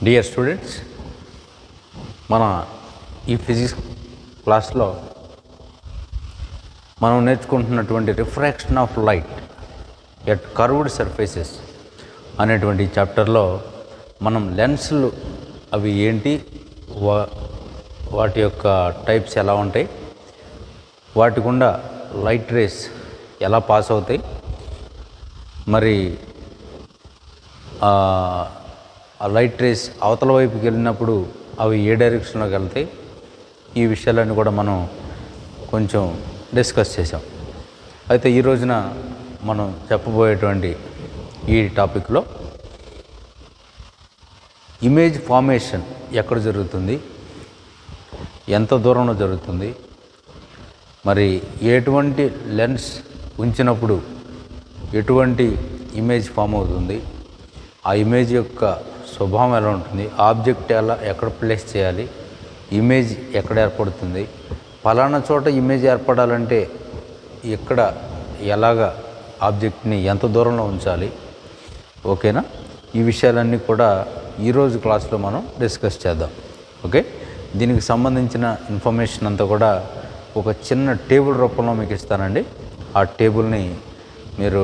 Dear students, మన ఈ physics క్లాస్లో మనం నేర్చుకుంటున్నటువంటి refraction of light at curved surfaces అనేటువంటి చాప్టర్లో మనం లెన్స్లు అవి ఏంటి, వాటి యొక్క టైప్స్ ఎలా ఉంటాయి, వాటి గుండా లైట్ రేస్ ఎలా పాస్ అవుతాయి, మరి ఆ లైట్ రేస్ అవతల వైపుకి వెళ్ళినప్పుడు అవి ఏ డైరెక్షన్లోకి వెళ్తాయి, ఈ విషయాలన్నీ కూడా మనం కొంచెం డిస్కస్ చేసాం. అయితే ఈ రోజున మనం చెప్పబోయేటువంటి ఈ టాపిక్లో ఇమేజ్ ఫార్మేషన్ ఎక్కడ జరుగుతుంది, ఎంత దూరంలో జరుగుతుంది, మరి ఎటువంటి లెన్స్ ఉంచినప్పుడు ఎటువంటి ఇమేజ్ ఫామ్ అవుతుంది, ఆ ఇమేజ్ యొక్క స్వభావం ఎలా ఉంటుంది, ఆబ్జెక్ట్ ఎక్కడ ప్లేస్ చేయాలి, ఇమేజ్ ఎక్కడ ఏర్పడుతుంది, ఫలానా చోట ఇమేజ్ ఏర్పడాలంటే ఎక్కడ ఎలాగా ఆబ్జెక్ట్ని ఎంత దూరంలో ఉంచాలి, ఓకేనా? ఈ విషయాలన్నీ కూడా ఈరోజు క్లాస్లో మనం డిస్కస్ చేద్దాం. ఓకే, దీనికి సంబంధించిన ఇన్ఫర్మేషన్ అంతా కూడా ఒక చిన్న టేబుల్ రూపంలో మీకు ఇస్తానండి. ఆ టేబుల్ని మీరు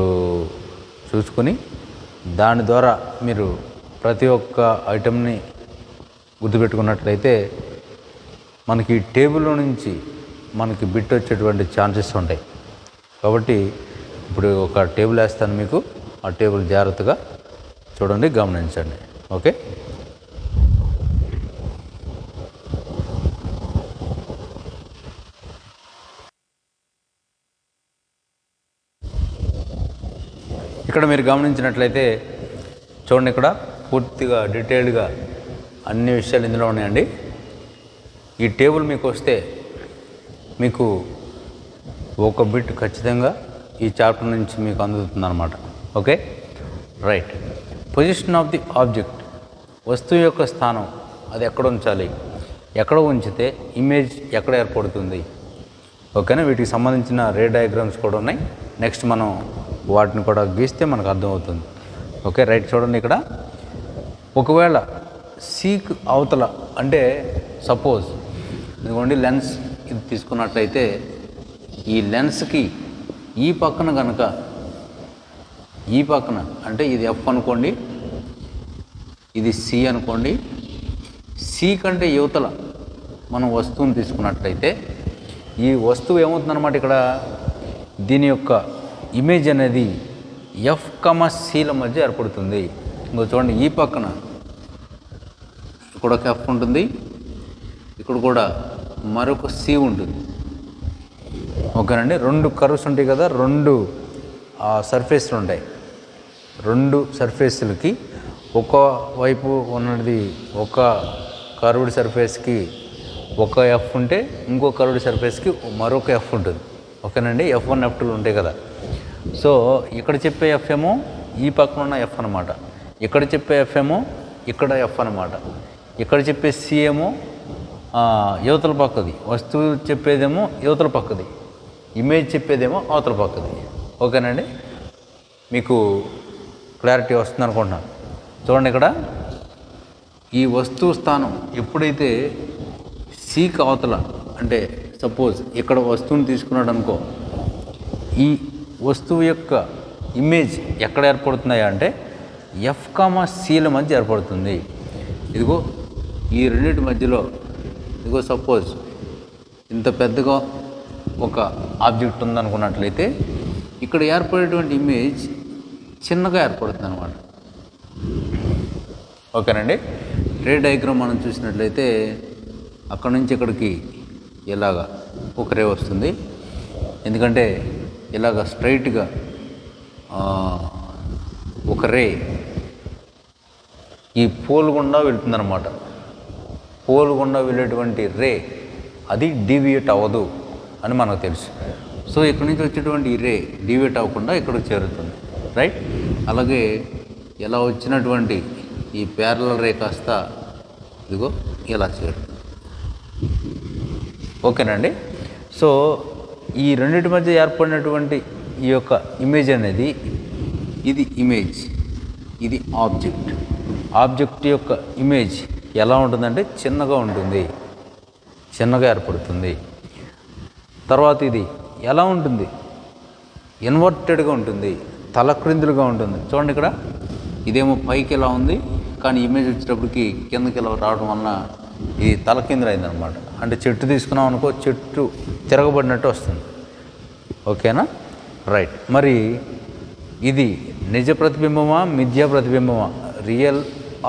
చూసుకొని దాని ద్వారా మీరు ప్రతి ఒక్క ఐటెంని గుర్తుపెట్టుకున్నట్లయితే మనకి టేబుల్లో నుంచి మనకి బిట్ వచ్చేటువంటి ఛాన్సెస్ ఉంటాయి. కాబట్టి ఇప్పుడు ఒక టేబుల్ వేస్తాను మీకు, ఆ టేబుల్ జాగ్రత్తగా చూడండి, గమనించండి. ఓకే, ఇక్కడ మీరు గమనించినట్లయితే చూడండి, ఇక్కడ పూర్తిగా డీటెయిల్డ్గా అన్ని విషయాలు ఇందులో ఉన్నాయండి. ఈ టేబుల్ మీకు వస్తే మీకు ఒక బిట్ ఖచ్చితంగా ఈ చాప్టర్ నుంచి మీకు అందుతుంది అన్నమాట. Okay, right. Position of the object, వస్తువు యొక్క స్థానం, అది ఎక్కడ ఉంచాలి, ఎక్కడ ఉంచితే ఇమేజ్ ఎక్కడ ఏర్పడుతుంది, ఓకేనా? వీటికి సంబంధించిన రే డయాగ్రామ్స్ కూడా ఉన్నాయి. నెక్స్ట్ మనం వాటిని కూడా గీస్తే మనకు అర్థమవుతుంది. Okay, right. చూడండి, ఇక్కడ ఒకవేళ సీక్ అవతల అంటే సపోజ్ ఇదిగోండి లెన్స్ ఇది తీసుకున్నట్లయితే ఈ లెన్స్కి ఈ పక్కన కనుక ఈ పక్కన అంటే ఇది ఎఫ్ అనుకోండి, ఇది సి అనుకోండి, సి కంటే యువతల మనం వస్తువుని తీసుకున్నట్లయితే ఈ వస్తువు ఏమవుతుందన్నమాట, ఇక్కడ దీని యొక్క ఇమేజ్ అనేది ఎఫ్ సిల మధ్య ఏర్పడుతుంది. ఇంకో చూడండి, ఈ పక్కన ఇక్కడ ఒక ఎఫ్ ఉంటుంది, ఇక్కడ కూడా మరొక సి ఉంటుంది. ఓకేనండి, రెండు కర్వ్స్ ఉంటాయి కదా, రెండు సర్ఫేస్లు ఉంటాయి. రెండు సర్ఫేస్లకి ఒక వైపు ఉన్నది ఒక కర్వ్డ్ సర్ఫేస్కి ఒక ఎఫ్ ఉంటే ఇంకో కర్వ్డ్ సర్ఫేస్కి మరొక ఎఫ్ ఉంటుంది. ఓకేనండి, F1 F2 ఉంటాయి కదా. సో ఇక్కడ చెప్పే ఎఫ్ ఏమో ఈ పక్కన ఉన్న ఎఫ్ అనమాట, ఇక్కడ చెప్పే ఎఫ్ ఏమో ఇక్కడ ఎఫ్ అనమాట, ఇక్కడ చెప్పే సి ఏమో యువతల పక్కది, వస్తువు చెప్పేదేమో యువతల పక్కది, ఇమేజ్ చెప్పేదేమో అవతల పక్కది. ఓకేనండి, మీకు క్లారిటీ వస్తుంది అనుకుంటున్నాను. చూడండి, ఇక్కడ ఈ వస్తువు స్థానం ఎప్పుడైతే సీకి అవతల అంటే సపోజ్ ఇక్కడ వస్తువుని తీసుకున్నాడు అనుకో, ఈ వస్తువు యొక్క ఇమేజ్ ఎక్కడ ఏర్పడుతున్నాయా అంటే ఎఫ్ సిల మధ్య ఏర్పడుతుంది. ఇదిగో ఈ రెండింటి మధ్యలో ఇదిగో సపోజ్ ఇంత పెద్దగా ఒక ఆబ్జెక్ట్ ఉందనుకున్నట్లయితే ఇక్కడ ఏర్పడేటువంటి ఇమేజ్ చిన్నగా ఏర్పడుతుంది అన్నమాట. ఓకేనండి, రే డయాగ్రామ్ మనం చూసినట్లయితే అక్కడ నుంచి ఇక్కడికి ఇలాగా ఒక రే వస్తుంది, ఎందుకంటే ఇలాగ స్ట్రైట్గా ఒక రే ఈ పోల్ గుండా వెళ్తుందన్నమాట. పోల్ గుండా వెళ్ళేటువంటి రే అది డీవియేట్ అవ్వదు అని మనకు తెలుసు. సో ఇక్కడ నుంచి వచ్చేటువంటి ఈ రే డీవియేట్ అవ్వకుండా ఇక్కడికి చేరుతుంది, రైట్. అలాగే ఇలా వచ్చినటువంటి ఈ ప్యారలల్ రే కాస్త ఇదిగో ఇలా చేరుతుంది. ఓకేనండి, సో ఈ రెండింటి మధ్య ఏర్పడినటువంటి ఈ యొక్క ఇమేజ్ అనేది ఇది ఇమేజ్, ఇది ఆబ్జెక్ట్. ఆబ్జెక్ట్ యొక్క ఇమేజ్ ఎలా ఉంటుందంటే చిన్నగా ఉంటుంది, చిన్నగా ఏర్పడుతుంది. తర్వాత ఇది ఎలా ఉంటుంది, ఇన్వర్టెడ్గా ఉంటుంది, తలక్రిందులుగా ఉంటుంది. చూడండి ఇక్కడ ఇదేమో పైకి ఎలా ఉంది, కానీ ఇమేజ్ వచ్చేటప్పటికి కిందకి ఇలా రావడం వలన ఇది తలకిందులు అయిందనమాట. అంటే చెట్టు తీసుకున్నాం అనుకో, చెట్టు తిరగబడినట్టు వస్తుంది. ఓకేనా, రైట్. మరి ఇది నిజ ప్రతిబింబమా మిథ్యా ప్రతిబింబమా, రియల్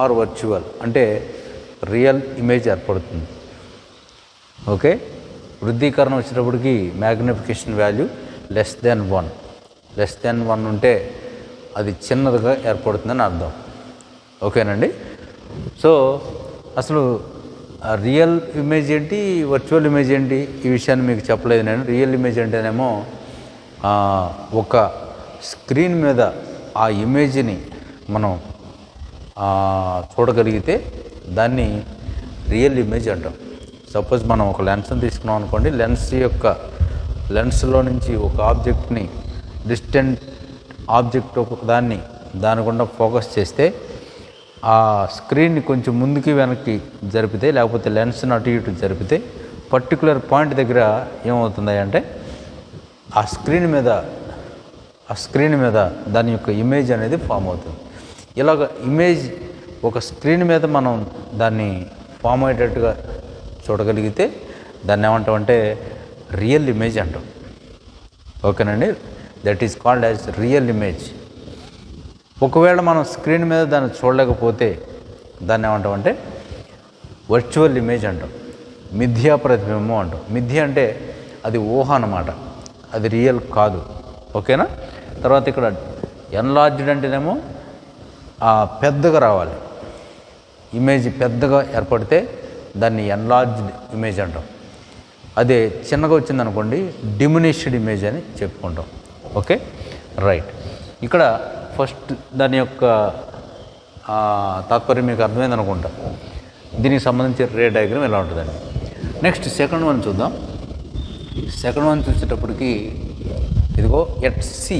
ఆర్ వర్చువల్ అంటే రియల్ ఇమేజ్ ఏర్పడుతుంది. ఓకే, వృద్ధీకరణ వచ్చేటప్పటికి మ్యాగ్నిఫికేషన్ వాల్యూ లెస్ దెన్ 1 ఉంటే అది చిన్నదిగా ఏర్పడుతుందని అర్థం. ఓకేనండి. సో అసలు రియల్ ఇమేజ్ ఏంటి, వర్చువల్ ఇమేజ్ ఏంటి, ఈ విషయాన్ని మీకు చెప్పలేదు నేను. రియల్ ఇమేజ్ అంటేనేమో ఒక స్క్రీన్ మీద ఆ ఇమేజ్ని మనం చూడగలిగితే దాన్ని రియల్ ఇమేజ్ అంటాం. సపోజ్ మనం ఒక లెన్స్ని తీసుకున్నాం అనుకోండి, లెన్స్లో నుంచి ఒక ఆబ్జెక్ట్ని, డిస్టెంట్ ఆబ్జెక్ట్ ఒక దాని గుండా ఫోకస్ చేస్తే ఆ స్క్రీన్ని కొంచెం ముందుకి వెనక్కి జరిపితే, లేకపోతే లెన్స్ని అటు ఇటు జరిపితే పర్టికులర్ పాయింట్ దగ్గర ఏమవుతుంది అంటే ఆ స్క్రీన్ మీద దాని యొక్క ఇమేజ్ అనేది ఫామ్ అవుతుంది. ఇలాగ ఇమేజ్ ఒక స్క్రీన్ మీద మనం దాన్ని ఫామ్ అయ్యేటట్టుగా చూడగలిగితే దాన్ని ఏమంటామంటే రియల్ ఇమేజ్ అంటాం. ఓకేనండి, that is called as real image. ఒకవేళ మనం స్క్రీన్ మీద దాన్ని చూడలేకపోతే దాన్ని ఏమంటామంటే వర్చువల్ ఇమేజ్ అంటాం, మిథ్యా ప్రతిబింబం అంటాం. మిథ్య అంటే అది ఊహ అన్నమాట, అది రియల్ కాదు. ఓకేనా. తర్వాత ఇక్కడ ఎన్లార్జ్డ్ అంటేనేమో పెద్దగా రావాలి, ఇమేజ్ పెద్దగా ఏర్పడితే దాన్ని ఎన్లార్జ్డ్ ఇమేజ్ అంటాం. అదే చిన్నగా వచ్చిందనుకోండి డిమినిష్డ్ ఇమేజ్ అని చెప్పుకుంటాం. Okay, right. ఇక్కడ ఫస్ట్ దాని యొక్క తాత్పర్యం మీకు అర్థమైంది అనుకుంటా. దీనికి సంబంధించి రే డయాగ్రామ్ ఎలా ఉంటుందండి. నెక్స్ట్ సెకండ్ వన్ చూద్దాం. సెకండ్ వన్ చూసేటప్పటికి ఇదిగో ఎట్ సి.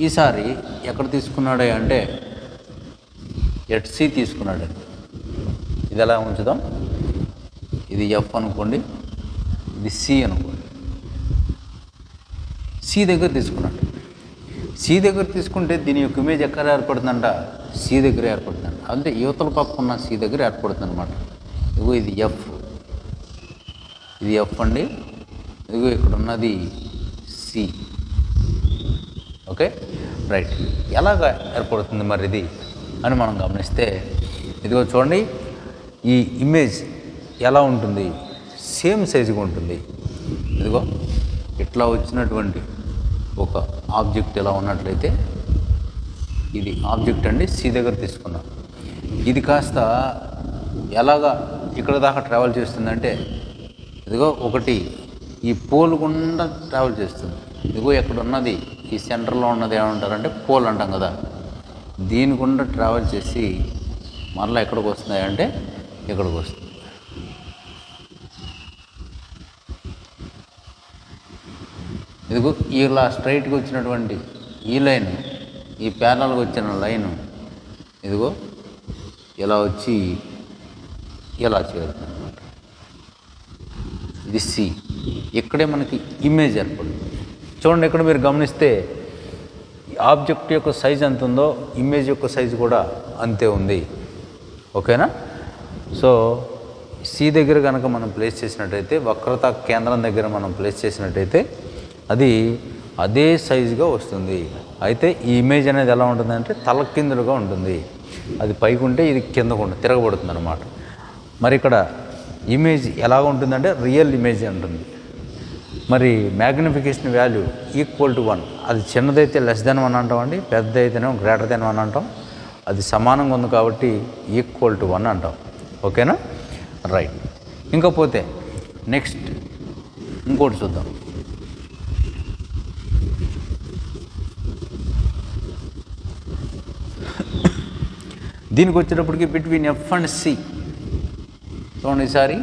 ఈసారి ఎక్కడ తీసుకున్నాడే అంటే ఎట్ సి తీసుకున్నాడండి. ఇది ఎలా ఉంచుదాం, ఇది ఎఫ్ అనుకోండి, ఇది సి అనుకోండి. సి దగ్గర తీసుకున్నాడు. సి దగ్గర తీసుకుంటే దీని యొక్క ఇమేజ్ ఎక్కడ ఏర్పడుతుందంట, సి దగ్గర ఏర్పడుతుందంట. అంటే యువతల పక్కన సి దగ్గర ఏర్పడుతుంది అనమాట. ఇదిగో ఇది ఎఫ్, ఇది ఎఫ్ అండి. ఇదిగో ఇక్కడ ఉన్నది సి. Okay, right. ఎలాగ ఏర్పడుతుంది మరి ఇది అని మనం గమనిస్తే ఇదిగో చూడండి, ఈ ఇమేజ్ ఎలా ఉంటుంది, సేమ్ సైజుగా ఉంటుంది. ఇదిగో ఇట్లా వచ్చినటువంటి ఒక ఆబ్జెక్ట్ ఎలా ఉన్నట్లయితే ఇది ఆబ్జెక్ట్ అండి, సి దగ్గర తీసుకున్నాం. ఇది కాస్త ఎలాగా ఇక్కడ దాకా ట్రావెల్ చేస్తుందంటే ఇదిగో ఒకటి ఈ పోల్ గుండా ట్రావెల్ చేస్తుంది. ఇదిగో ఎక్కడ ఉన్నది ఈ సెంటర్లో ఉన్నది ఏమంటారంటే పోల్ అంటాం కదా, దీని గుండా ట్రావెల్ చేసి మరలా ఎక్కడికి వస్తున్నాయంటే ఇక్కడికి వస్తుంది. ఇదిగో ఇలా స్ట్రైట్గా వచ్చినటువంటి ఈ లైన్, ఈ ప్యారలల్గా వచ్చిన లైను ఇదిగో ఇలా వచ్చి ఇలా చేరుతుంది అనమాట. ఇది సి. ఇక్కడే మనకి ఇమేజ్ ఏర్పడుతుంది. చూడండి, ఇక్కడ మీరు గమనిస్తే ఆబ్జెక్ట్ యొక్క సైజ్ ఎంత ఉందో ఇమేజ్ యొక్క సైజు కూడా అంతే ఉంది. ఓకేనా. సో సి దగ్గర కనుక మనం ప్లేస్ చేసినట్టయితే, వక్రత కేంద్రం దగ్గర మనం ప్లేస్ చేసినట్టయితే అది అదే సైజుగా వస్తుంది. అయితే ఈ ఇమేజ్ అనేది ఎలా ఉంటుందంటే తలకిందులుగా ఉంటుంది. అది పైకి ఉంటే ఇది కిందకు ఉంటుంది, తిరగబడుతుంది అనమాట. మరి ఇక్కడ ఇమేజ్ ఎలా ఉంటుందంటే రియల్ ఇమేజ్ ఉంటుంది. మరి మ్యాగ్నిఫికేషన్ వాల్యూ ఈక్వల్ టు 1. అది చిన్నదైతే లెస్ దెన్ 1 అంటాం అండి, పెద్ద అయితేనేమో గ్రేటర్ దెన్ 1 అంటాం. అది సమానంగా ఉంది కాబట్టి ఈక్వల్ టు 1 అంటాం. ఓకేనా, రైట్. ఇంకా పోతే నెక్స్ట్ ఇంకోటి చూద్దాం. దీనికి వచ్చేటప్పటికి బిట్వీన్ ఎఫ్ అండ్ సి చూడండి. ఈసారి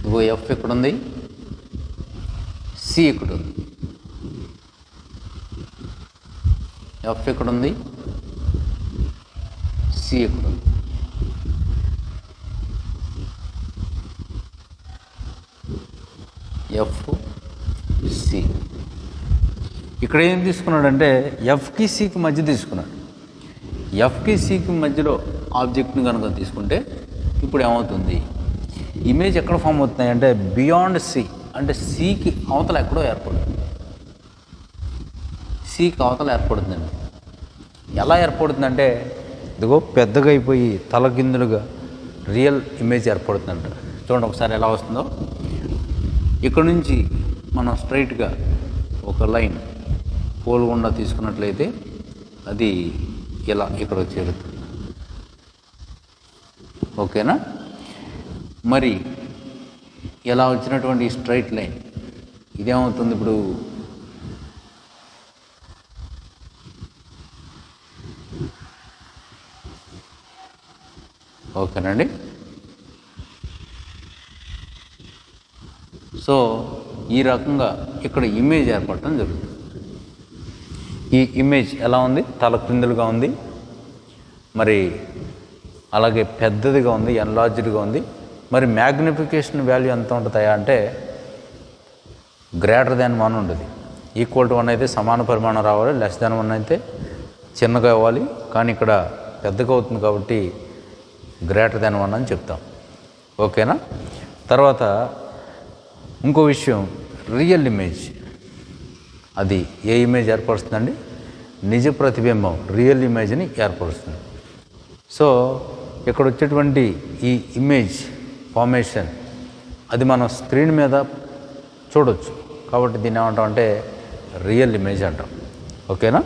ఇగో ఎఫ్ ఇక్కడ ఉంది, సి ఇక్కడ ఉంది. ఎఫ్ ఇక్కడ ఉంది, సి ఇక్కడ ఉంది. F C. ఇక్కడ ఏం తీసుకున్నాడంటే ఎఫ్కి సికి మధ్య తీసుకున్నాడు. ఎఫ్కి సికి మధ్యలో ఆబ్జెక్ట్ని కనుక తీసుకుంటే ఇప్పుడు ఏమవుతుంది, ఇమేజ్ ఎక్కడ ఫామ్ అవుతున్నాయి అంటే బియాండ్ సి, అంటే సికి అవతల ఎక్కడో ఏర్పడుతుంది. సికి అవతల ఏర్పడుతుందండి. ఎలా ఏర్పడుతుందంటే ఇదిగో పెద్దగా అయిపోయి తలకిందులుగా రియల్ ఇమేజ్ ఏర్పడుతుందంట. చూడండి ఒకసారి ఎలా వస్తుందో. ఇక్కడ నుంచి మనం స్ట్రైట్గా ఒక లైన్ పోల్ గుండా తీసుకున్నట్లయితే అది ఇలా ఇక్కడ చేరుతుంది. ఓకేనా? మరి ఇలా వచ్చినటువంటి స్ట్రైట్ లైన్ ఇదేమవుతుంది ఇప్పుడు, ఓకేనండి. సో ఈ రకంగా ఇక్కడ ఇమేజ్ ఏర్పడటం జరుగుతుంది. ఈ ఇమేజ్ ఎలా ఉంది, తలక్రిందులుగా ఉంది, మరి అలాగే పెద్దదిగా ఉంది, ఎన్లార్జ్డ్గా ఉంది. మరి మ్యాగ్నిఫికేషన్ వాల్యూ ఎంత ఉంటుందా అంటే >1 ఉంటుంది. =1 అయితే సమాన పరిమాణం రావాలి, <1 అయితే చిన్నగా అవ్వాలి. కానీ ఇక్కడ పెద్దగా అవుతుంది కాబట్టి >1 అని చెప్తాం. ఓకేనా? తర్వాత ఇంకో విషయం, రియల్ ఇమేజ్. అది ఏ ఇమేజ్ ఏర్పరుస్తుందండి? నిజ ప్రతిబింబం, రియల్ ఇమేజ్ని ఏర్పరుస్తుంది. సో ఇక్కడ వచ్చేటువంటి ఈ ఇమేజ్ ఫార్మేషన్ అది మనం స్క్రీన్ మీద చూడవచ్చు. కాబట్టి దీన్ని ఏమంటాం అంటే రియల్ ఇమేజ్ అంటాం. ఓకేనా?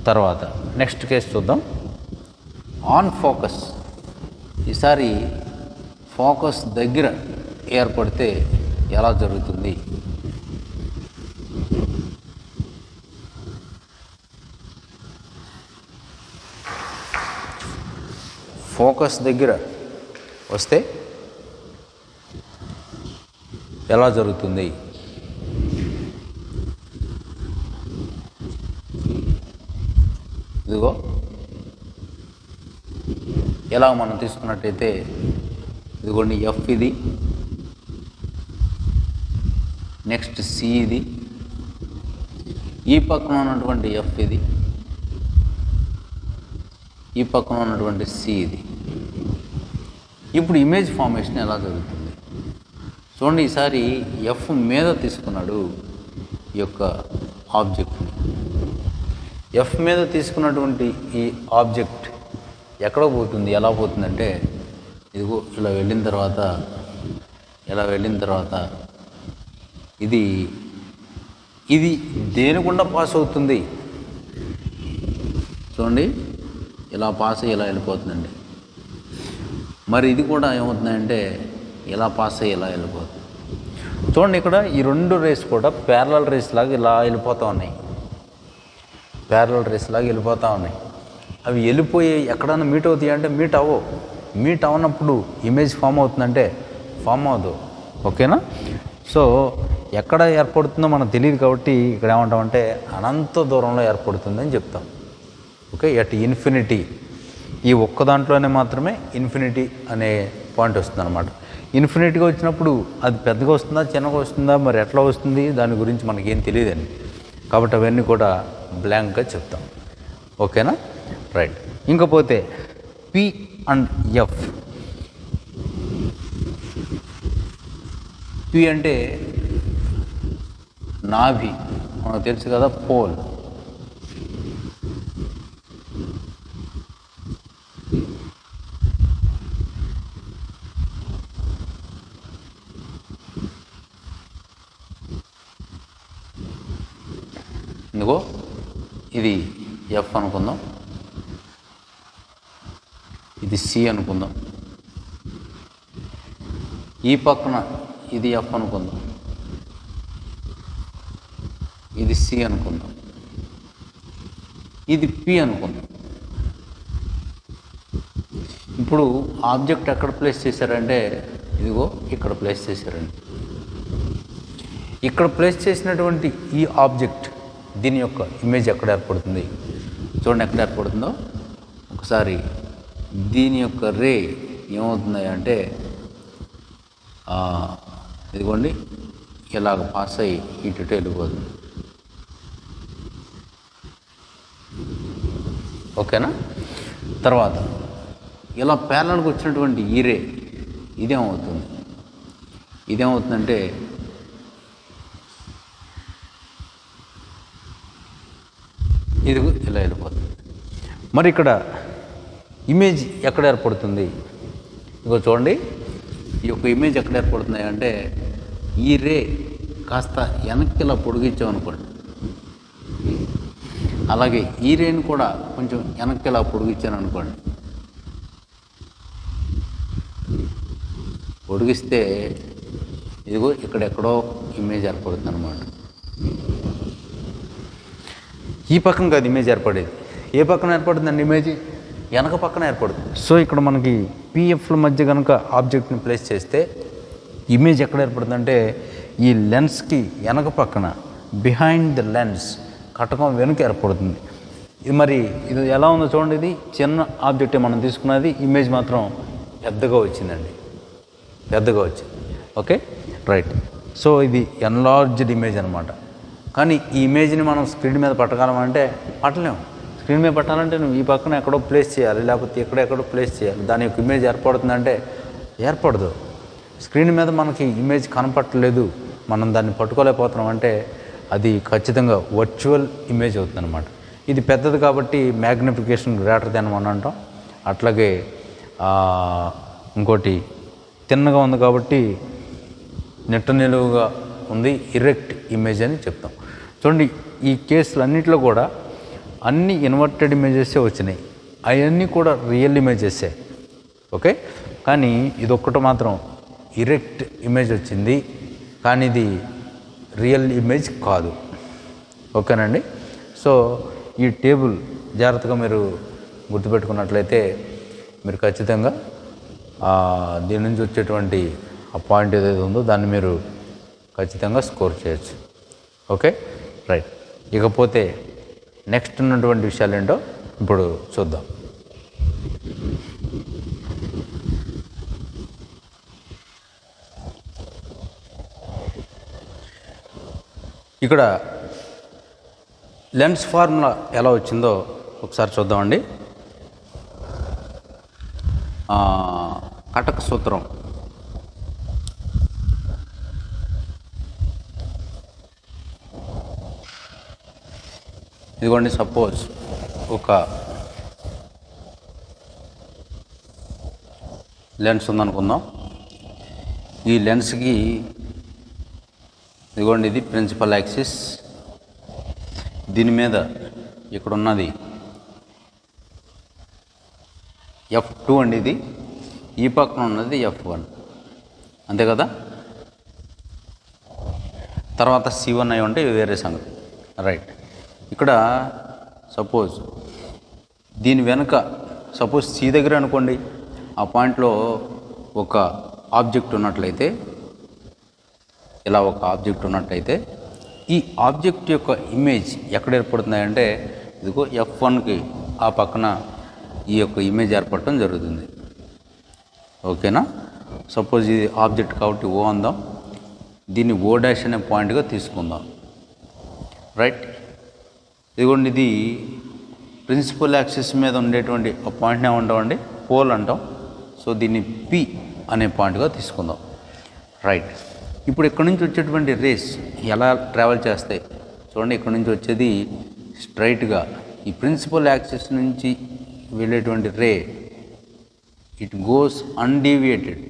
తర్వాత నెక్స్ట్ కేసు చూద్దాం. On focus. ఈసారి ఫోకస్ దగ్గర ఏర్పడితే ఎలా జరుగుతుంది? ఫోకస్ దగ్గర వస్తే ఎలా జరుగుతుంది? ఇదిగో ఎలా మనం తీసుకున్నట్టయితే ఇదిగోండి ఎఫ్ ఇది, నెక్స్ట్ సి ఇది, ఈ పక్కన ఉన్నటువంటి ఎఫ్ ఇది, ఈ పక్కన ఉన్నటువంటి సి ఇది. ఇప్పుడు ఇమేజ్ ఫార్మేషన్ ఎలా జరుగుతుంది చూడండి. ఈసారి ఎఫ్ మీద తీసుకున్నాడు ఈ యొక్క ఆబ్జెక్ట్ని. ఎఫ్ మీద తీసుకున్నటువంటి ఈ ఆబ్జెక్ట్ ఎక్కడ పోతుంది, ఎలా పోతుందంటే ఇదిగో ఇలా వెళ్ళిన తర్వాత ఇది దేని గుండా పాస్ అవుతుంది చూడండి. ఇలా పాస్ అయ్యి ఇలా వెళ్ళిపోతుందండి. మరి ఇది కూడా ఏమవుతుందంటే ఇలా పాస్ అయ్యి ఇలా వెళ్ళిపోతుంది. చూడండి ఇక్కడ ఈ రెండు రేస్ కూడా ప్యారలల్ రేస్ లాగా ఇలా వెళ్ళిపోతూ ఉన్నాయి. అవి వెళ్ళిపోయి ఎక్కడన్నా మీట్ అవుతాయి అంటే మీట్ అవ్వనప్పుడు ఇమేజ్ ఫామ్ అవుతుందంటే ఫామ్ అవ్వదు. ఓకేనా? సో ఎక్కడ ఏర్పడుతుందో మనకు తెలియదు కాబట్టి ఇక్కడ ఏమంటామంటే అనంత దూరంలో ఏర్పడుతుందని చెప్తాం. Okay, at infinity. ఈ ఒక్క దాంట్లోనే మాత్రమే ఇన్ఫినిటీ అనే పాయింట్ వస్తుంది అనమాట. ఇన్ఫినిటీగా వచ్చినప్పుడు అది పెద్దగా వస్తుందా చిన్నగా వస్తుందా మరి ఎట్లా వస్తుంది దాని గురించి మనకేం తెలియదండి. కాబట్టి అవన్నీ కూడా బ్లాంక్గా చెప్తాం. ఓకేనా? రైట్. ఇంకపోతే పి అండ్ ఎఫ్. పి అంటే నాభి, మనకు తెలుసు కదా, పోల్. ఇందుకో ఇది ఎఫ్ అనుకుందాం, ఇది సి అనుకుందాం, ఈ పక్కన ఇది ఎఫ్ అనుకుందాం, ఇది సి అనుకుందాం, ఇది పి అనుకుందాం. ఇప్పుడు ఆబ్జెక్ట్ ఎక్కడ ప్లేస్ చేశారంటే ఇదిగో ఇక్కడ ప్లేస్ చేశారండి. ఇక్కడ ప్లేస్ చేసినటువంటి ఈ ఆబ్జెక్ట్ దీని యొక్క ఇమేజ్ ఎక్కడ ఏర్పడుతుంది చూడండి ఎక్కడ ఏర్పడుతుందో ఒకసారి. దీని యొక్క రే ఏమవుతుంది అంటే ఇదిగోండి ఇలాగ పాస్ అయ్యి ఇటు వెళ్ళిపోతుంది. ఓకేనా. తర్వాత ఇలా ప్యారలల్గా వచ్చినటువంటి ఈ రే ఇదేమవుతుందంటే ఇది ఇలా వెళ్ళిపోతుంది. మరి ఇక్కడ ఇమేజ్ ఎక్కడ ఏర్పడుతుంది? ఇగో చూడండి, ఈ యొక్క ఇమేజ్ ఎక్కడ ఏర్పడుతుంది అంటే ఈ రే కాస్త వెనక్కి ఇలా పొడిగించామనుకోండి, అలాగే ఈ రేని కూడా కొంచెం వెనక్కి ఇలా పొడిగించాను అనుకోండి, పొడిగిస్తే ఇదిగో ఇక్కడెక్కడో ఇమేజ్ ఏర్పడుతుంది అనమాట. ఈ పక్కన కాదు ఇమేజ్ ఏర్పడేది. ఏ పక్కన ఏర్పడుతుందండి ఇమేజ్? వెనక పక్కన ఏర్పడుతుంది. సో ఇక్కడ మనకి పిఎఫ్ల మధ్య కనుక ఆబ్జెక్ట్ని ప్లేస్ చేస్తే ఇమేజ్ ఎక్కడ ఏర్పడుతుందంటే ఈ లెన్స్కి వెనక పక్కన బిహైండ్ ద లెన్స్ కటకం వెనుక ఏర్పడుతుంది. ఇది మరి ఇది ఎలా ఉందో చూడండి. ఇది చిన్న ఆబ్జెక్టే మనం తీసుకున్నది, ఇమేజ్ మాత్రం పెద్దగా వచ్చిందండి, పెద్దగా వచ్చింది. Okay, right. సో ఇది ఎన్లార్జ్డ్ ఇమేజ్ అనమాట. కానీ ఈ ఇమేజ్ని మనం స్క్రీన్ మీద పట్టగలమంటే పట్టలేము. స్క్రీన్ మీద పట్టాలంటే నువ్వు ఈ పక్కన ఎక్కడో ప్లేస్ చేయాలి, లేకపోతే ఎక్కడెక్కడో ప్లేస్ చేయాలి. దాని యొక్క ఇమేజ్ ఏర్పడుతుందంటే ఏర్పడదు. స్క్రీన్ మీద మనకి ఇమేజ్ కనపట్టలేదు, మనం దాన్ని పట్టుకోలేకపోతున్నాం అంటే అది ఖచ్చితంగా వర్చువల్ ఇమేజ్ అవుతుంది అనమాట. ఇది పెద్దది కాబట్టి మ్యాగ్నిఫికేషన్ గ్రేటర్ దెన్ అని అంటాం. అట్లాగే ఇంకోటి తిన్నగా ఉంది కాబట్టి నిట్ట నిలువుగా ఉంది, ఇరెక్ట్ ఇమేజ్ అని చెప్తాం. చూడండి, ఈ కేసులు అన్నింటిలో కూడా అన్ని ఇన్వర్టెడ్ ఇమేజెసే వచ్చినాయి, అవన్నీ కూడా రియల్ ఇమేజెసే. ఓకే, కానీ ఇదొక్కటి మాత్రం ఇరెక్ట్ ఇమేజ్ వచ్చింది, కానీ ఇది రియల్ ఇమేజ్ కాదు. ఓకేనండి. సో ఈ టేబుల్ జాగ్రత్తగా మీరు గుర్తుపెట్టుకున్నట్లయితే మీరు ఖచ్చితంగా దీని నుంచి వచ్చేటువంటి ఆ పాయింట్ ఏదైతే ఉందో దాన్ని మీరు ఖచ్చితంగా స్కోర్ చేయొచ్చు. Okay, right. ఇకపోతే నెక్స్ట్ ఉన్నటువంటి విషయాలు ఏంటో ఇప్పుడు చూద్దాం. ఇక్కడ లెన్స్ ఫార్ములా ఎలా వచ్చిందో ఒకసారి చూద్దామండి. కటక సూత్రం ఇదిగోండి. సపోజ్ ఒక లెన్స్ ఉందనుకుందాం. ఈ లెన్స్కి ఇదిగోండి ఇది ప్రిన్సిపల్ యాక్సిస్, దీని మీద ఇక్కడ ఉన్నది F2 అండి, ఇది ఈ పక్కన ఉన్నది F1, అంతే కదా. తర్వాత C1 అయి ఉంటే ఇవి వేరే సంగతి, రైట్. ఇక్కడ సపోజ్ దీని వెనుక సపోజ్ C దగ్గర అనుకోండి, ఆ పాయింట్లో ఒక ఆబ్జెక్ట్ ఉన్నట్లయితే, ఇలా ఒక ఆబ్జెక్ట్ ఉన్నట్లయితే ఈ ఆబ్జెక్ట్ యొక్క ఇమేజ్ ఎక్కడ ఏర్పడుతున్నాయంటే ఇదిగో F1కి ఆ పక్కన ఈ యొక్క ఇమేజ్ ఏర్పడటం జరుగుతుంది. ఓకేనా. సపోజ్ ఇది ఆబ్జెక్ట్ కాబట్టి O అందాం, దీన్ని O' అనే పాయింట్గా తీసుకుందాం, రైట్. ఇదిగోండి ఇది ప్రిన్సిపల్ యాక్సిస్ మీద ఉండేటువంటి ఆ పాయింట్ని ఏమంటామండి, పోల్ అంటాం. సో దీన్ని P అనే పాయింట్గా తీసుకుందాం, రైట్. ఇప్పుడు ఇక్కడ నుంచి వచ్చేటువంటి రేస్ ఎలా ట్రావెల్ చేస్తాయి చూడండి. ఇక్కడ నుంచి వచ్చేది స్ట్రైట్గా ఈ ప్రిన్సిపల్ యాక్సిస్ నుంచి వెళ్ళేటువంటి రే ఇట్ గోస్ అన్డీవియేటెడ్,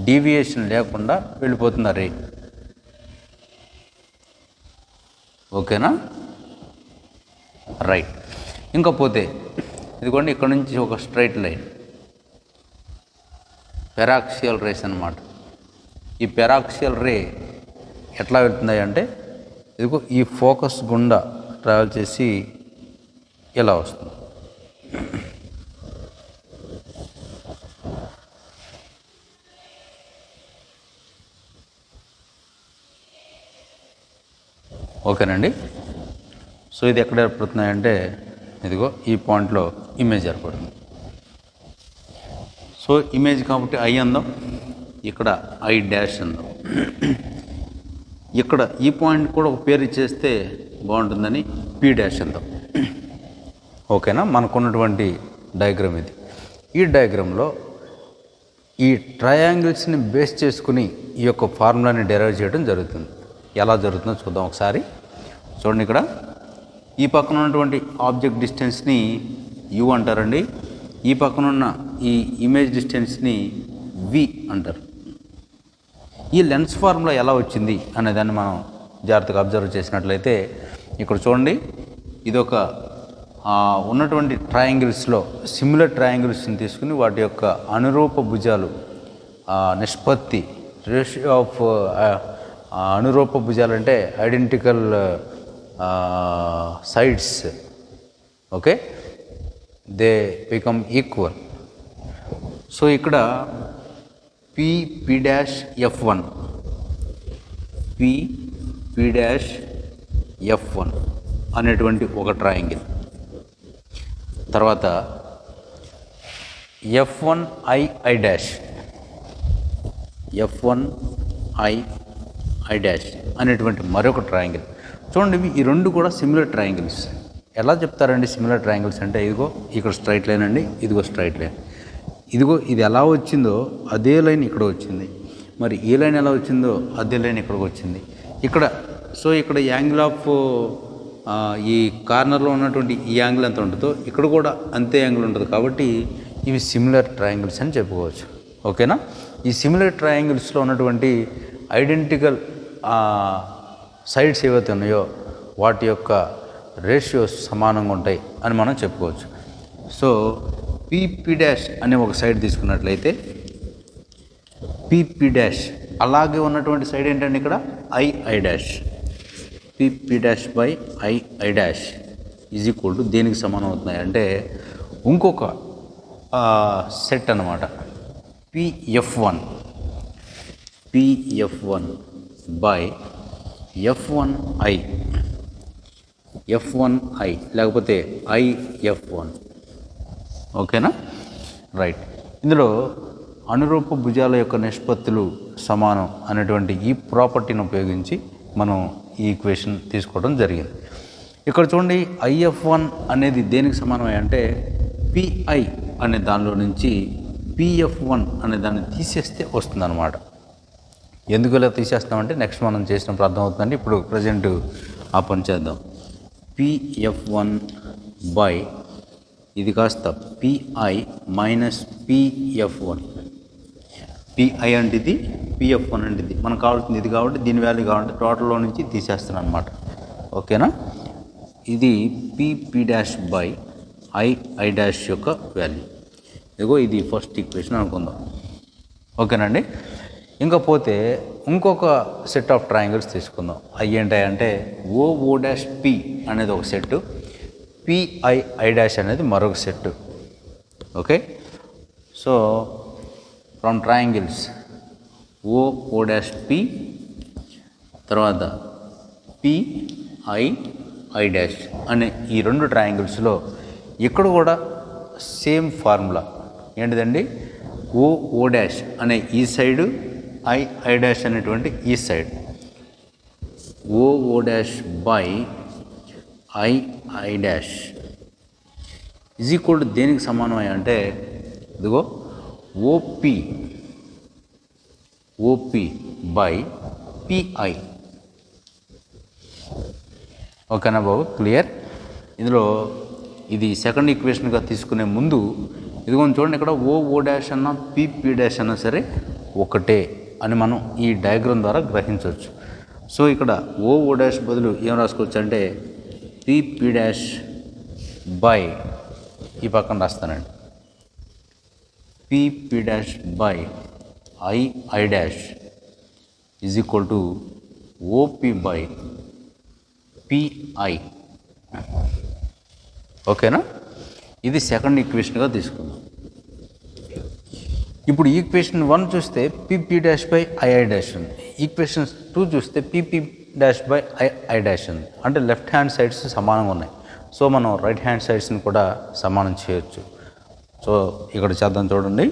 డీవియేషన్ లేకుండా వెళ్ళిపోతుంది ఆ రే. ఓకేనా, రైట్. ఇంకా పోతే ఇదిగోండి ఇక్కడ నుంచి ఒక స్ట్రైట్ లైన్ పెరాక్సియల్ రేస్ అన్నమాట. ఈ పెరాక్సియల్ రే ఎట్లా వెళ్తుంది అంటే ఇదిగో ఈ ఫోకస్ గుండా ట్రావెల్ చేసి ఇలా వస్తుంది. ఓకేనండి. సో ఇది ఎక్కడ ఏర్పడుతున్నాయంటే ఇదిగో ఈ పాయింట్లో ఇమేజ్ ఏర్పడుతుంది. సో ఇమేజ్ కాబట్టి ఐ అందాం, ఇక్కడ ఐ డాష్ అందాం. ఇక్కడ ఈ పాయింట్ కూడా ఒక పేరు ఇచ్చేస్తే బాగుంటుందని పీ డాష్ అందాం. ఓకేనా, మనకున్నటువంటి డయాగ్రామ్ ఇది. ఈ డయాగ్రామ్లో ఈ ట్రయాంగిల్స్ని బేస్ చేసుకుని ఈ యొక్క ఫార్ములాని డెరైవ్ చేయడం జరుగుతుంది. ఎలా జరుగుతుందో చూద్దాం ఒకసారి. చూడండి, ఇక్కడ ఈ పక్కన ఉన్నటువంటి ఆబ్జెక్ట్ డిస్టెన్స్ని యు అంటారండి, ఈ పక్కన ఉన్న ఈ ఇమేజ్ డిస్టెన్స్ని వి అంటారు. ఈ లెన్స్ ఫార్ములా ఎలా వచ్చింది అనేదాన్ని మనం జాగ్రత్తగా అబ్జర్వ్ చేసినట్లయితే ఇక్కడ చూడండి, ఇదొక ఉన్నటువంటి ట్రయాంగిల్స్లో సిమిలర్ ట్రయాంగిల్స్ని తీసుకుని వాటి యొక్క అనురూప భుజాలు నిష్పత్తి రేషియో ఆఫ్ అనురూప భుజాలు అంటే identical sides, okay, they become equal. So ఇక్కడ P dash F1 P dash F1 అనేటువంటి ఒక ట్రయాంగిల్, తర్వాత F1I డాష్ F1I డాష్ అనేటువంటి మరొక ట్రయాంగిల్. చూడండి, ఈ రెండు కూడా సిమిలర్ ట్రయాంగిల్స్. ఎలా చెప్తారండి సిమిలర్ ట్రయాంగిల్స్ అంటే? ఇదిగో ఇక్కడ స్ట్రైట్ లైన్ అండి, ఇదిగో స్ట్రైట్ లైన్, ఇదిగో ఇది ఎలా వచ్చిందో అదే లైన్ ఇక్కడ వచ్చింది. మరి ఈ లైన్ ఎలా వచ్చిందో అదే లైన్ ఇక్కడికి వచ్చింది ఇక్కడ. సో ఇక్కడ యాంగిల్ ఆఫ్ ఈ కార్నర్లో ఉన్నటువంటి ఈ యాంగిల్ ఎంత ఉంటుందో ఇక్కడ కూడా అంతే యాంగిల్ ఉంటుంది. కాబట్టి ఇవి సిమిలర్ ట్రయాంగిల్స్ అని చెప్పుకోవచ్చు. ఓకేనా, ఈ సిమిలర్ ట్రయాంగిల్స్లో ఉన్నటువంటి ఐడెంటికల్ సైడ్స్ ఏవైతే ఉన్నాయో వాటి యొక్క రేషియోస్ సమానంగా ఉంటాయి అని మనం చెప్పుకోవచ్చు. సో పీ డాష్ అనే ఒక సైడ్ తీసుకున్నట్లయితే పీ డాష్, అలాగే ఉన్నటువంటి సైడ్ ఏంటంటే ఇక్కడ I dash, P dash by I dash is equal to దేనికి సమానం అవుతున్నాయి అంటే ఇంకొక సెట్ అన్నమాట, పిఎఫ్1 బై F1I లేకపోతే IF1. ఓకేనా, రైట్. ఇందులో అనురూప భుజాల యొక్క నిష్పత్తులు సమానం అనేటువంటి ఈ ప్రాపర్టీని ఉపయోగించి మనం ఈ ఈక్వేషన్ తీసుకోవడం జరిగింది. ఇక్కడ చూడండి, IF1 అనేది దేనికి సమానమై అంటే PI అనే దానిలో నుంచి PF1 అనే దాన్ని తీసేస్తే వస్తుందన్నమాట. ఎందుకు ఇలా తీసేస్తామంటే నెక్స్ట్ మనం చేసినప్పుడు అర్థమవుతుందండి. ఇప్పుడు ప్రజెంట్ ఆ పని చేద్దాం. PF1 బై ఇది కాస్త PI మైనస్ PF1. PI అంటే ఇది, PF1 అంటే ఇది. మనకు కావాల్సింది ఇది కాబట్టి దీని వాల్యూ కావాలంటే టోటల్లో నుంచి తీసేస్తాను అనమాట. ఓకేనా, ఇది P dash by I dash యొక్క వాల్యూ. ఇదిగో ఇది ఫస్ట్ ఈక్వేషన్ అనుకుందాం. ఓకేనండి, ఇంకా పోతే ఇంకొక సెట్ ఆఫ్ ట్రయాంగిల్స్ తీసుకుందాం. అవి ఏంటంటే ఓ డాష్ పి అనేది ఒక సెట్టు, ఐ డాష్ అనేది మరొక set. Okay, so from triangles oh dash P, తర్వాత ఐ డాష్ అనే ఈ రెండు ట్రయాంగిల్స్లో ఇక్కడ కూడా సేమ్ ఫార్ములా ఏంటిదండి, ఓ డాష్ అనే ఈ సైడు, ఐ డాష్ అనేటువంటి ఈ side, oh dash by I dash is equal to దేనికి సమానమై అంటే ఇదిగో ఓపి బై పిఐ. ఓకేనా బాబు, క్లియర్? ఇందులో ఇది సెకండ్ ఈక్వేషన్గా తీసుకునే ముందు ఇదిగో చూడండి, ఇక్కడ ఓ డాష్ అన్నా పీ డాష్ అన్నా సరే ఒకటే అని మనం ఈ డయాగ్రామ్ ద్వారా గ్రహించవచ్చు. సో ఇక్కడ ఓ డాష్ బదులు ఏం రాసుకోవచ్చు అంటే పీ డాష్ బై ఈ పక్కన రాస్తానండి, P dash by I dash is equal to OP by PI. ఓకేనా, ఇది సెకండ్ ఈక్వేషన్గా తీసుకుందాం. ఇప్పుడు ఈక్వేషన్ 1 చూస్తే P dash by I dash ఉంది, ఈక్వేషన్ 2 చూస్తే P dash by I dash ఉంది. అంటే లెఫ్ట్ హ్యాండ్ సైడ్స్ సమానంగా ఉన్నాయి. సో మనం రైట్ హ్యాండ్ సైడ్స్ని కూడా సమానం చేయొచ్చు. సో ఇక్కడ చేద్దాం చూడండి.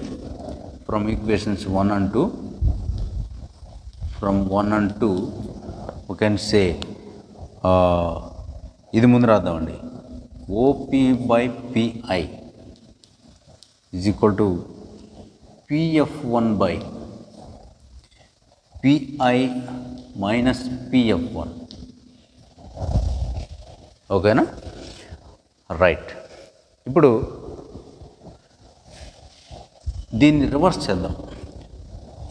From equations 1 and 2, from 1 and 2 we can say ఇది ముందు రాద్దామండి. OP/PI is equal to PF1/PI minus PF1. ఓకేనా? రైట్. ఇప్పుడు దీన్ని రివర్స్ చేద్దాం.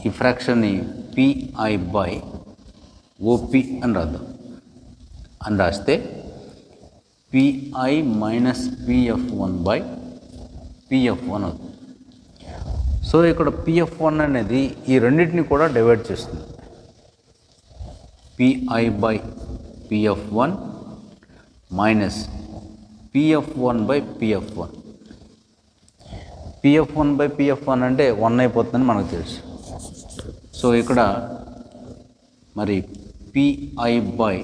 ఈ ఫ్రాక్షన్ని PI/OP అని రాద్దాం. అని రాస్తే PI మైనస్ PF1/PF1 అవుతుంది. సో ఇక్కడ PF1 అనేది ఈ రెండింటిని కూడా డివైడ్ చేస్తుంది. PI/PF1 minus PF1/PF1. PF1/PF1 అంటే 1 అయిపోతుందని మనకు తెలుసు. సో ఇక్కడ మరి PI/PO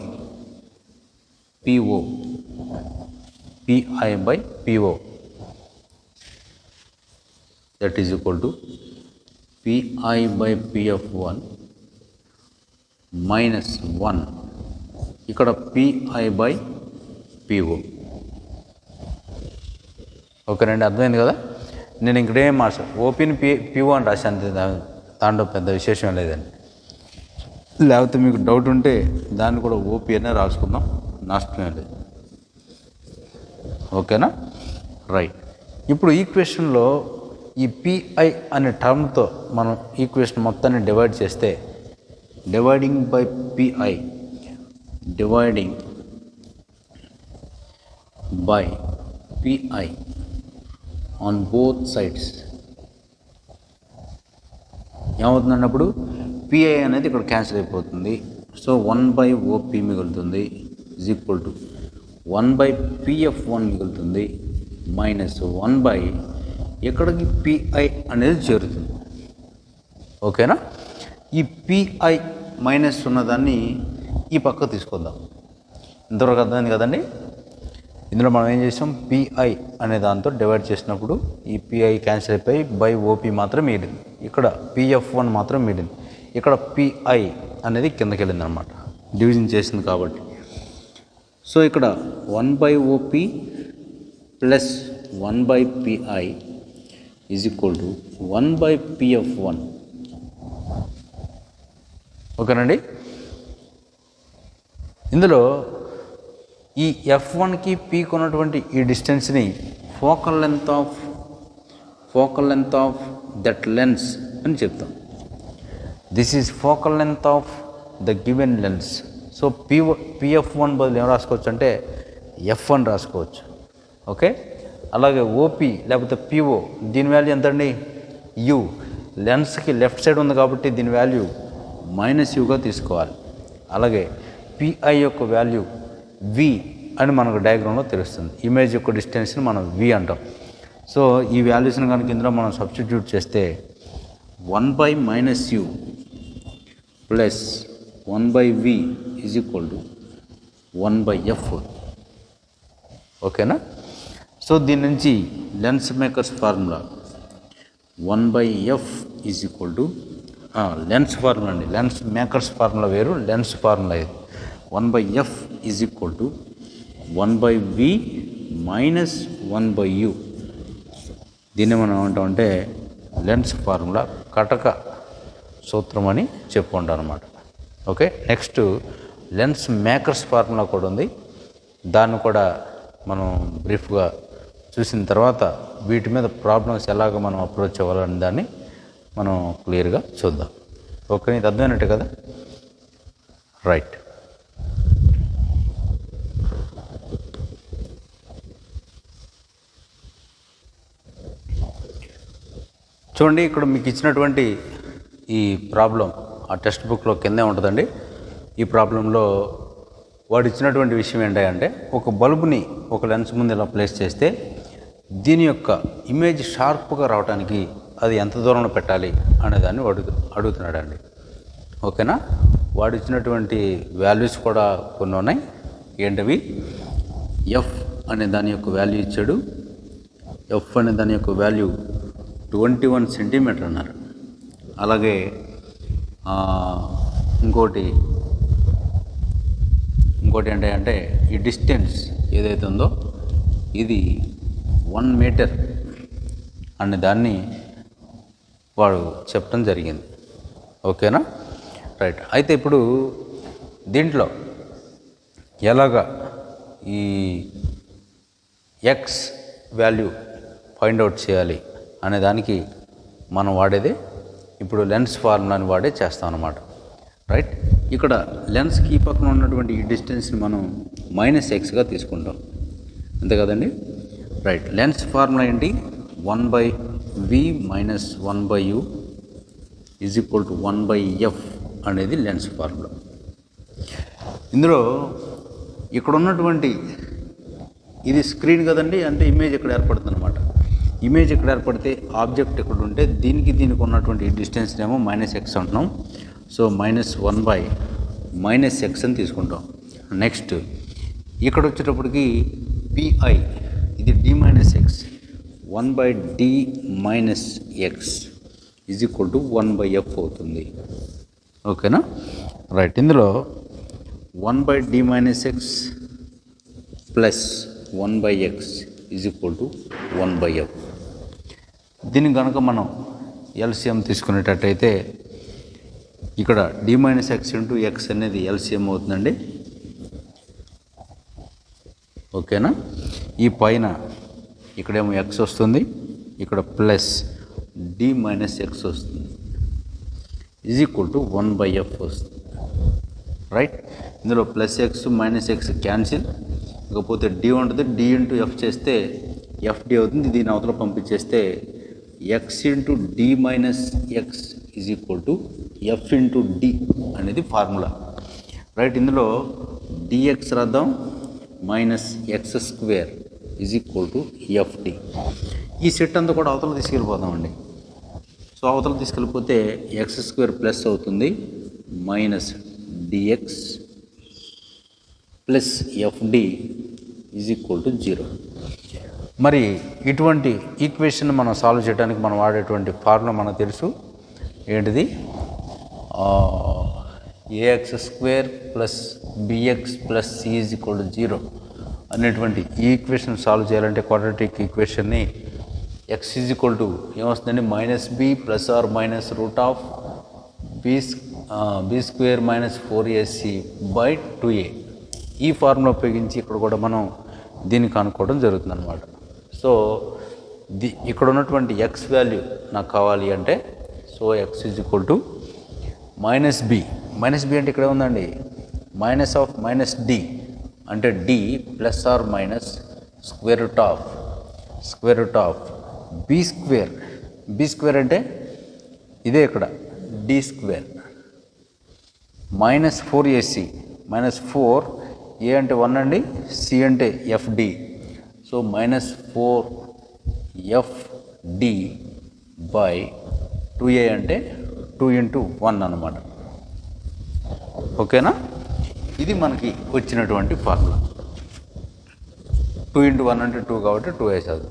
that is equal to PI/PF1 minus 1. ఇక్కడ PI/PO. ఓకేనండి, అర్థమైంది కదా? నేను ఇక్కడేం మార్చాను, ఓపీని PO అని రాశాను. దాంట్లో పెద్ద విశేషం లేదండి. లేకపోతే మీకు డౌట్ ఉంటే దాన్ని కూడా ఓపీ అనే రాసుకుందాం, నష్టమే లేదు. ఓకేనా? రైట్. ఇప్పుడు ఈక్వేషన్లో ఈ PI అనే టర్మ్తో మనం ఈక్వేషన్ మొత్తాన్ని డివైడ్ చేస్తే, dividing by PI, dividing by PI on both sides ఏమవుతుందన్నప్పుడు PI అనేది ఇక్కడ క్యాన్సిల్ అయిపోతుంది. సో 1/OP మిగులుతుంది ఈజ్ ఈక్వల్ టు 1/PF1 మిగులుతుంది మైనస్ 1/ ఇక్కడికి PI అనేది చేరుతుంది. ఓకేనా? ఈ PI మైనస్ ఉన్నదాన్ని ఈ పక్క తీసుకొద్దాం. ఇంతవరకు అర్థమైంది కదండి? ఇందులో మనం ఏం చేసాం, PI అనే దాంతో డివైడ్ చేసినప్పుడు ఈ PI క్యాన్సిల్ అయిపోయి OP మాత్రం మిగిలింది. ఇక్కడ PF1 మాత్రం మిగిలింది. ఇక్కడ PI అనేది కిందకి వెళ్ళింది అనమాట, డివిజన్ చేసింది కాబట్టి. సో ఇక్కడ 1/OP plus 1/PI is equal to 1/PF1. ఓకేనండి? ఇందులో ఈ F1కి Pకి ఉన్నటువంటి ఈ డిస్టెన్స్ని focal length of that lens అని చెప్తాం. This is focal length of the given lens. So PF1 బదులు ఏం రాసుకోవచ్చు అంటే F1 రాసుకోవచ్చు. ఓకే. అలాగే OP లేకపోతే PO, దీని వాల్యూ ఎంతండి? U. లెన్స్కి లెఫ్ట్ సైడ్ ఉంది కాబట్టి దీని వాల్యూ -U తీసుకోవాలి. అలాగే PI యొక్క వాల్యూ V అని మనకు డయాగ్రామ్లో తెలుస్తుంది. ఇమేజ్ యొక్క డిస్టెన్స్ని మనం V అంటాం. సో ఈ వాల్యూస్ని కనుక ఇందులో మనం సబ్స్టిట్యూట్ చేస్తే 1/-U plus 1/V is equal to 1/F. ఓకేనా? సో దీని నుంచి lens makers formula 1/F is equal to lens formula అండి. లెన్స్ మేకర్స్ ఫార్ములా వేరు, లెన్స్ ఫార్ములా ఇది. 1/F is equal to 1/V minus 1/U. దీన్ని మనం ఏమంటామంటే లెన్స్ ఫార్ములా, కటక సూత్రం అని చెప్పుకుంటాం అనమాట. Okay. Next lens makers formula కూడా ఉంది. దాన్ని కూడా మనం బ్రీఫ్గా చూసిన తర్వాత వీటి మీద ప్రాబ్లమ్స్ ఎలాగ మనం అప్రోచ్ అవ్వాలని దాన్ని మనం క్లియర్గా చూద్దాం. ఓకే, ఇది అర్థమైనట్టు కదా? రైట్. చూడండి, ఇక్కడ మీకు ఇచ్చినటువంటి ఈ ప్రాబ్లం ఆ టెక్స్ట్ బుక్లో కిందే ఉంటుందండి. ఈ ప్రాబ్లంలో వాడు ఇచ్చినటువంటి విషయం ఏంటంటే, ఒక బల్బుని ఒక లెన్స్ ముందు ఇలా ప్లేస్ చేస్తే దీని యొక్క ఇమేజ్ షార్ప్గా రావడానికి అది ఎంత దూరంలో పెట్టాలి అనేదాన్ని వాడు అడుగుతున్నాడండి. ఓకేనా? వాడు ఇచ్చినటువంటి వాల్యూస్ కూడా కొన్ని ఉన్నాయి. ఏంటవి? F అనే దాని యొక్క వాల్యూ ఇచ్చాడు. ఎఫ్ అనే దాని యొక్క వాల్యూ 21 సెంటీమీటర్ అన్నారు. అలాగే ఇంకోటి అంటే ఈ డిస్టెన్స్ ఏదైతే ఉందో ఇది 1 మీటర్ అనే దాన్ని వాడు చెప్పడం జరిగింది. ఓకేనా, రైట్. అయితే ఇప్పుడు దీంట్లో ఎలాగా ఈ ఎక్స్ వాల్యూ ఫైండ్ అవుట్ చేయాలి అనే దానికి మనం వాడేది ఇప్పుడు లెన్స్ ఫార్ములాని వాడే చేస్తాం అన్నమాట. రైట్, ఇక్కడ లెన్స్కి ఈ పక్కన ఉన్నటువంటి ఈ డిస్టెన్స్ని మనం -xగా తీసుకుంటాం, అంతే కదండి. రైట్, లెన్స్ ఫార్ములా ఏంటి? 1/v - 1/u = 1/f అనేది లెన్స్ ఫార్ములా. ఇందులో ఇక్కడ ఉన్నటువంటి ఇది స్క్రీన్ కదండి, అంటే ఇమేజ్ ఇక్కడ ఏర్పడుతుంది అనమాట. ఇమేజ్ ఇక్కడ ఏర్పడితే ఆబ్జెక్ట్ ఇక్కడ ఉంటే దీనికి ఉన్నటువంటి ఈ డిస్టెన్స్ ఏమో -x అంటున్నాం. సో -1/-x అని తీసుకుంటాం. నెక్స్ట్ ఇక్కడ వచ్చేటప్పటికి pi ఇది d - x 1/d - x = 1/f అవుతుంది. ఓకేనా, రైట్. ఇందులో 1/d - x plus 1/x = 1/f. దీన్ని కనుక మనం ఎల్సిఎం తీసుకునేటట్టయితే ఇక్కడ d - x × x అనేది ఎల్సిఎం అవుతుందండి. ఓకేనా, ఈ పైన ఇక్కడేమో x వస్తుంది, ఇక్కడ ప్లస్ d - x వస్తుంది = 1/f వస్తుంది. రైట్, ఇందులో +x -x క్యాన్సిల్, ఇకపోతే d ఉంటుంది, d × f చేస్తే fd అవుతుంది. దీని అవతల పంపించేస్తే x × d - x f × d అనేది ఫార్ములా. రైట్, ఇందులో dx రాద్దాం, -x² = fd. ఈ సెట్ అంతా కూడా అవతల తీసుకెళ్ళిపోదామండి. సో అవతల తీసుకెళ్ళిపోతే x² ప్లస్ అవుతుంది, -dx ప్లస్ fd = 0. మరి ఇటువంటి ఈక్వేషన్ మనం సాల్వ్ చేయడానికి మనం వాడేటువంటి ఫార్ములా మనకు తెలుసు. ఏంటిది? ax² + bx + c = 0 అనేటువంటి ఈ ఈక్వేషన్ సాల్వ్ చేయాలంటే క్వాడ్రాటిక్ ఈక్వేషన్ని x ఏమొస్తుందండి? -b ± √b² - 4ac/2a. ఈ ఫార్ములా ఉపయోగించి ఇక్కడ కూడా మనం దీన్ని కనుక్కోవడం జరుగుతుంది అన్నమాట. సో ఇక్కడ ఉన్నటువంటి x వాల్యూ నాకు కావాలి అంటే, సో x -b. -b అంటే ఇక్కడ ఉందండి, -d అంటే d ± b² అంటే ఇదే ఇక్కడ d² -4ac -4 a అంటే 1 అండి, c అంటే fd. సో -4fd/2a అంటే 2 × 1 అన్నమాట. ఓకేనా, ఇది మనకి వచ్చినటువంటి ఫార్ములా. 2 × 1 అంటే 2 కాబట్టి 2 వేసాదు.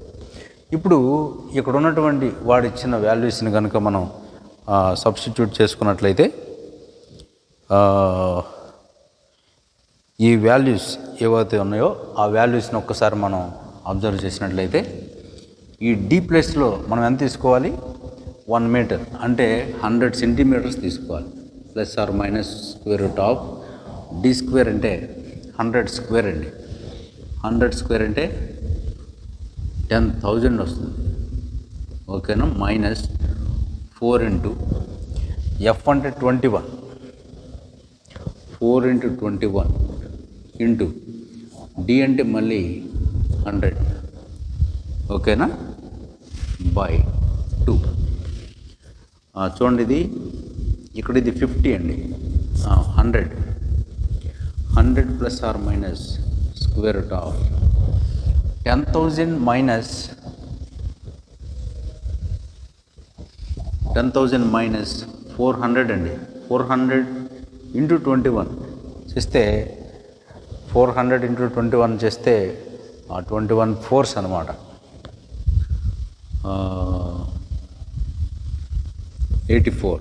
ఇప్పుడు ఇక్కడ ఉన్నటువంటి వాడు ఇచ్చిన వాల్యూస్ని కనుక మనం సబ్స్టిట్యూట్ చేసుకున్నట్లయితే ఈ వాల్యూస్ ఏవైతే ఉన్నాయో ఆ వాల్యూస్ని ఒక్కసారి మనం అబ్జర్వ్ చేసినట్లయితే ఈ d ప్లస్లో మనం ఎంత తీసుకోవాలి? 1 మీటర్ అంటే 100 సెంటీమీటర్స్ తీసుకోవాలి, ± d² అంటే 100² అండి. 100² అంటే 10,000 వస్తుంది. ఓకేనా, -4 × f అంటే 21, 4 × 21 ఇంటూ d అంటే మళ్ళీ 100. ఓకేనా, /2. చూడండి, ఇది ఇక్కడ ఇది 50 అండి. 100 ± √10,000 - 400 అండి. 400 × 21 చేస్తే 400 × 21 చేస్తే 21 ఫోర్స్ అనమాట. 84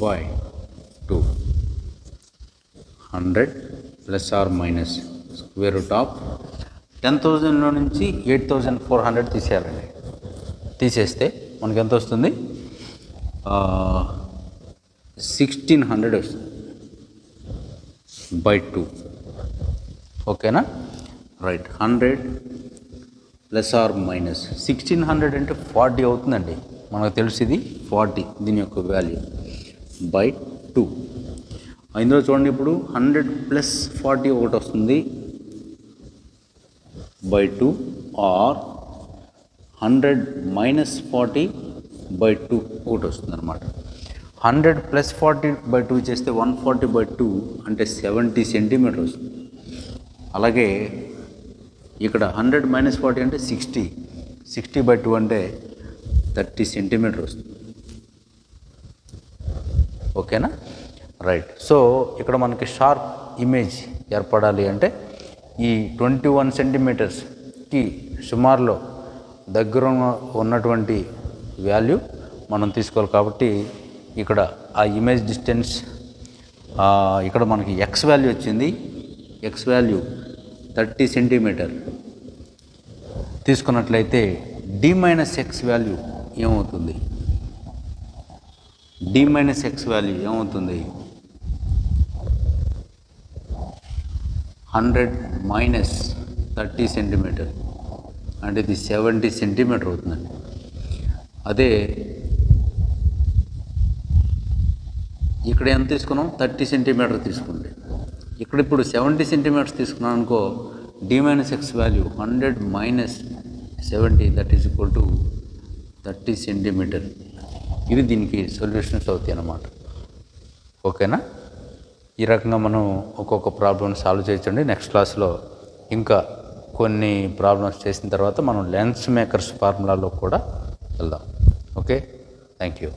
by 2, 100 plus or minus square root of 10,000లో నుంచి 8,400 తీసేయాలండి. తీసేస్తే మనకి ఎంత వస్తుంది? 1600 వస్తుంది by 2. ఓకేనా? రైట్. 100 ప్లస్ ఆర్ మైనస్ 1600 అంటే 40 అవుతుందండి. మనకు తెలుసు ఇది 40 దీని యొక్క వాల్యూ by 2. ఇందులో చూడండి, ఇప్పుడు 100 ప్లస్ 40 ఒకటి వస్తుంది by 2 ఆర్ 100 మైనస్ 40 by 2 ఒకటి వస్తుంది అనమాట. 100 ప్లస్ 40 by 2 చేస్తే 140 by 2 అంటే 70 సెంటీమీటర్ వస్తుంది. అలాగే ఇక్కడ 100 మైనస్ 40 అంటే 60 by 2 అంటే 30 సెంటీమీటర్ వస్తుంది. ఓకేనా? రైట్. సో ఇక్కడ మనకి షార్ప్ ఇమేజ్ ఏర్పడాలి అంటే ఈ 21 సెంటీమీటర్స్కి సుమారులో దగ్గర ఉన్నటువంటి వాల్యూ మనం తీసుకోవాలి. కాబట్టి ఇక్కడ ఆ ఇమేజ్ డిస్టెన్స్ ఇక్కడ మనకి ఎక్స్ వాల్యూ వచ్చింది. ఎక్స్ వాల్యూ 30 సెంటీమీటర్ తీసుకున్నట్లయితే డి మైనస్ ఎక్స్ వాల్యూ ఏమవుతుంది? డి మైనస్ ఎక్స్ వాల్యూ ఏమవుతుంది? 100 మైనస్ 30 సెంటీమీటర్ అంటే ఇది 70 సెంటీమీటర్ అవుతుందండి. అదే ఇక్కడ ఎంత తీసుకున్నాం? 30 సెంటీమీటర్ తీసుకుంటే ఇక్కడ ఇప్పుడు 70 సెంటీమీటర్స్ తీసుకున్నాం అనుకో, డి మైనస్ ఎక్స్ వాల్యూ 100 మైనస్ 70 that is equal to 30 centimetre. ఇవి దీనికి సొల్యూషన్స్ అవుతాయి అన్నమాట. ఓకేనా? ఈ రకంగా మనం ఒక్కొక్క ప్రాబ్లమ్ సాల్వ్ చేయొచ్చండి. నెక్స్ట్ క్లాస్లో ఇంకా కొన్ని ప్రాబ్లమ్స్ చేసిన తర్వాత మనం లెన్స్ మేకర్స్ ఫార్ములాలో కూడా వెళ్దాం. Okay, thank you.